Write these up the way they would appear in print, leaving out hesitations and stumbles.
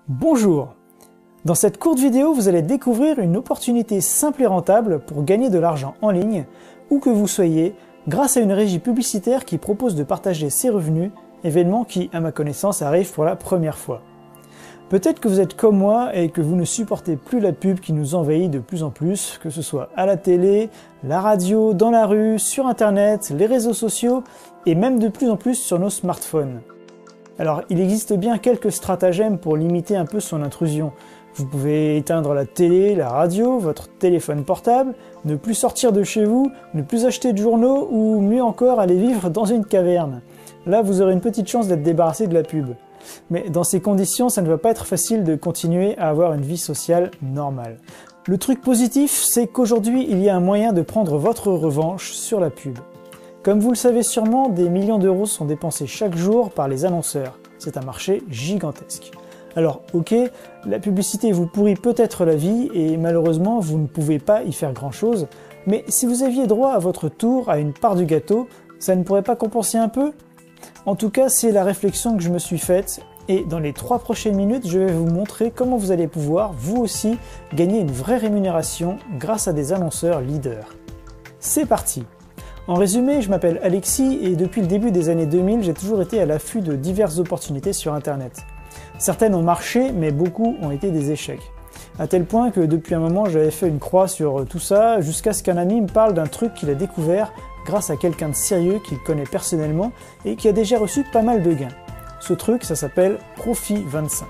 Bonjour! Dans cette courte vidéo, vous allez découvrir une opportunité simple et rentable pour gagner de l'argent en ligne, où que vous soyez, grâce à une régie publicitaire qui propose de partager ses revenus, événement qui, à ma connaissance, arrive pour la première fois. Peut-être que vous êtes comme moi et que vous ne supportez plus la pub qui nous envahit de plus en plus, que ce soit à la télé, la radio, dans la rue, sur internet, les réseaux sociaux et même de plus en plus sur nos smartphones. Alors, il existe bien quelques stratagèmes pour limiter un peu son intrusion. Vous pouvez éteindre la télé, la radio, votre téléphone portable, ne plus sortir de chez vous, ne plus acheter de journaux ou mieux encore aller vivre dans une caverne. Là, vous aurez une petite chance d'être débarrassé de la pub. Mais dans ces conditions, ça ne va pas être facile de continuer à avoir une vie sociale normale. Le truc positif, c'est qu'aujourd'hui, il y a un moyen de prendre votre revanche sur la pub. Comme vous le savez sûrement, des millions d'euros sont dépensés chaque jour par les annonceurs. C'est un marché gigantesque. Alors ok, la publicité vous pourrit peut-être la vie et malheureusement vous ne pouvez pas y faire grand chose, mais si vous aviez droit à votre tour à une part du gâteau, ça ne pourrait pas compenser un peu? En tout cas, c'est la réflexion que je me suis faite et dans les 3 prochaines minutes, je vais vous montrer comment vous allez pouvoir, vous aussi, gagner une vraie rémunération grâce à des annonceurs leaders. C'est parti! En résumé, je m'appelle Alexis et depuis le début des années 2000, j'ai toujours été à l'affût de diverses opportunités sur Internet. Certaines ont marché, mais beaucoup ont été des échecs. À tel point que depuis un moment, j'avais fait une croix sur tout ça, jusqu'à ce qu'un ami me parle d'un truc qu'il a découvert grâce à quelqu'un de sérieux qu'il connaît personnellement et qui a déjà reçu pas mal de gains. Ce truc, ça s'appelle Profit25.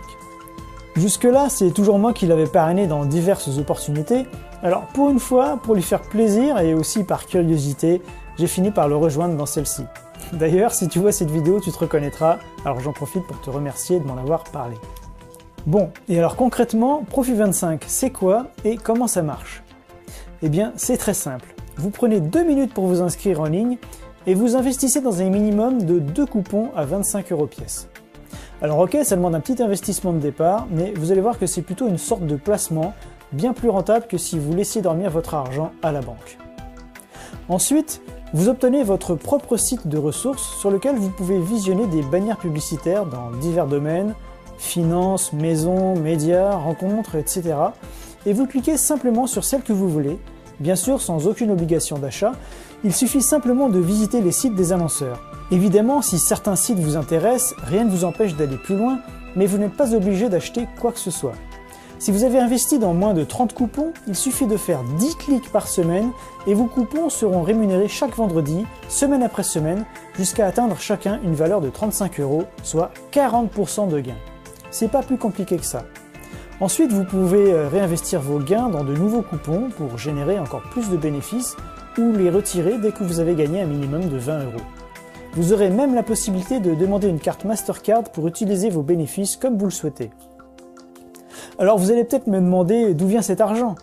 Jusque-là, c'est toujours moi qui l'avais parrainé dans diverses opportunités, alors pour une fois, pour lui faire plaisir et aussi par curiosité, j'ai fini par le rejoindre dans celle-ci. D'ailleurs, si tu vois cette vidéo, tu te reconnaîtras, alors j'en profite pour te remercier de m'en avoir parlé. Bon, et alors concrètement, Profit25, c'est quoi et comment ça marche? Eh bien, c'est très simple. Vous prenez 2 minutes pour vous inscrire en ligne et vous investissez dans un minimum de 2 coupons à 25 € pièce. Alors ok, ça demande un petit investissement de départ, mais vous allez voir que c'est plutôt une sorte de placement bien plus rentable que si vous laissiez dormir votre argent à la banque. Ensuite, vous obtenez votre propre site de ressources sur lequel vous pouvez visionner des bannières publicitaires dans divers domaines, finance, maison, médias, rencontres, etc. Et vous cliquez simplement sur celle que vous voulez, bien sûr sans aucune obligation d'achat, il suffit simplement de visiter les sites des annonceurs. Évidemment, si certains sites vous intéressent, rien ne vous empêche d'aller plus loin, mais vous n'êtes pas obligé d'acheter quoi que ce soit. Si vous avez investi dans moins de 30 coupons, il suffit de faire 10 clics par semaine et vos coupons seront rémunérés chaque vendredi, semaine après semaine, jusqu'à atteindre chacun une valeur de 35 €, soit 40% de gain. C'est pas plus compliqué que ça. Ensuite, vous pouvez réinvestir vos gains dans de nouveaux coupons pour générer encore plus de bénéfices ou les retirer dès que vous avez gagné un minimum de 20 €. Vous aurez même la possibilité de demander une carte Mastercard pour utiliser vos bénéfices comme vous le souhaitez. Alors vous allez peut-être me demander d'où vient cet argent?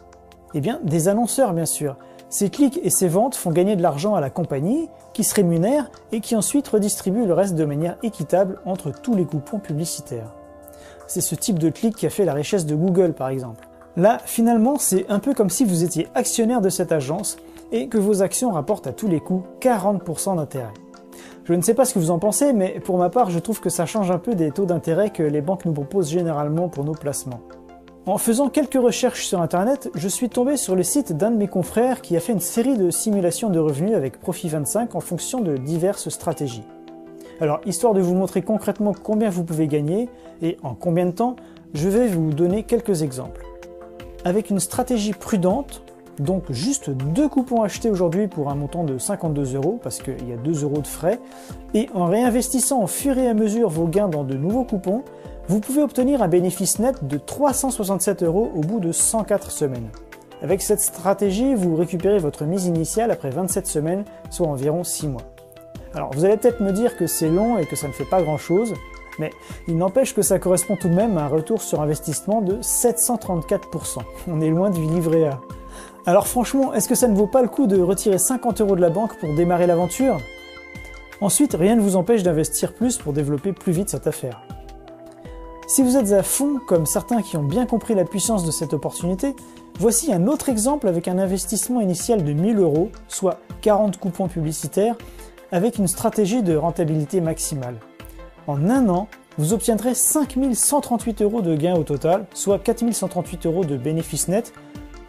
Eh bien, des annonceurs bien sûr. Ces clics et ces ventes font gagner de l'argent à la compagnie, qui se rémunère et qui ensuite redistribue le reste de manière équitable entre tous les coupons publicitaires. C'est ce type de clic qui a fait la richesse de Google par exemple. Là, finalement, c'est un peu comme si vous étiez actionnaire de cette agence et que vos actions rapportent à tous les coups 40% d'intérêt. Je ne sais pas ce que vous en pensez, mais pour ma part, je trouve que ça change un peu des taux d'intérêt que les banques nous proposent généralement pour nos placements. En faisant quelques recherches sur internet, je suis tombé sur le site d'un de mes confrères qui a fait une série de simulations de revenus avec Profit25 en fonction de diverses stratégies. Alors, histoire de vous montrer concrètement combien vous pouvez gagner et en combien de temps, je vais vous donner quelques exemples. Avec une stratégie prudente, donc juste 2 coupons achetés aujourd'hui pour un montant de 52 € parce qu'il y a 2 € de frais, et en réinvestissant au fur et à mesure vos gains dans de nouveaux coupons, vous pouvez obtenir un bénéfice net de 367 € au bout de 104 semaines. Avec cette stratégie, vous récupérez votre mise initiale après 27 semaines, soit environ 6 mois. Alors vous allez peut-être me dire que c'est long et que ça ne fait pas grand-chose, mais il n'empêche que ça correspond tout de même à un retour sur investissement de 734%. On est loin du livret A. Alors franchement, est-ce que ça ne vaut pas le coup de retirer 50 € de la banque pour démarrer l'aventure? Ensuite, rien ne vous empêche d'investir plus pour développer plus vite cette affaire. Si vous êtes à fond, comme certains qui ont bien compris la puissance de cette opportunité, voici un autre exemple avec un investissement initial de 1000 €, soit 40 coupons publicitaires, avec une stratégie de rentabilité maximale. En un an, vous obtiendrez 5 138 € de gains au total, soit 4 138 € de bénéfices nets,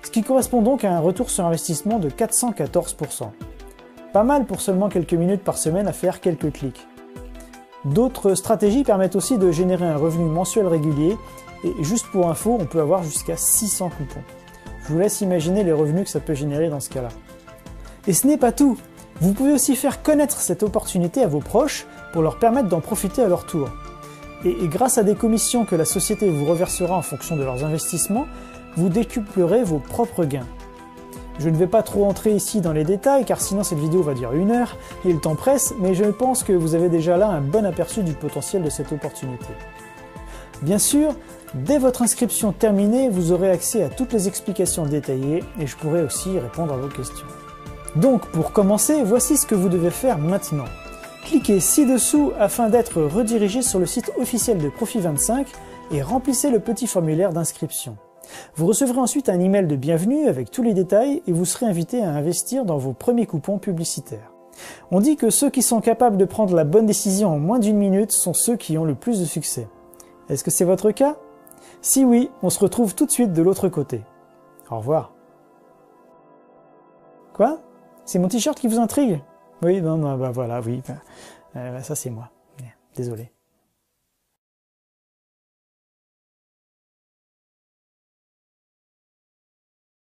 ce qui correspond donc à un retour sur investissement de 414%. Pas mal pour seulement quelques minutes par semaine à faire quelques clics. D'autres stratégies permettent aussi de générer un revenu mensuel régulier, et juste pour info, on peut avoir jusqu'à 600 coupons. Je vous laisse imaginer les revenus que ça peut générer dans ce cas-là. Et ce n'est pas tout! Vous pouvez aussi faire connaître cette opportunité à vos proches pour leur permettre d'en profiter à leur tour. Et grâce à des commissions que la société vous reversera en fonction de leurs investissements, vous décuplerez vos propres gains. Je ne vais pas trop entrer ici dans les détails car sinon cette vidéo va durer 1 heure et le temps presse, mais je pense que vous avez déjà là un bon aperçu du potentiel de cette opportunité. Bien sûr, dès votre inscription terminée, vous aurez accès à toutes les explications détaillées et je pourrai aussi répondre à vos questions. Donc pour commencer, voici ce que vous devez faire maintenant. Cliquez ci-dessous afin d'être redirigé sur le site officiel de Profit25 et remplissez le petit formulaire d'inscription. Vous recevrez ensuite un email de bienvenue avec tous les détails et vous serez invité à investir dans vos premiers coupons publicitaires. On dit que ceux qui sont capables de prendre la bonne décision en moins d'1 minute sont ceux qui ont le plus de succès. Est-ce que c'est votre cas? Si oui, on se retrouve tout de suite de l'autre côté. Au revoir. Quoi? C'est mon t-shirt qui vous intrigue? Oui, non, bah voilà, oui. Ça c'est moi. Désolé.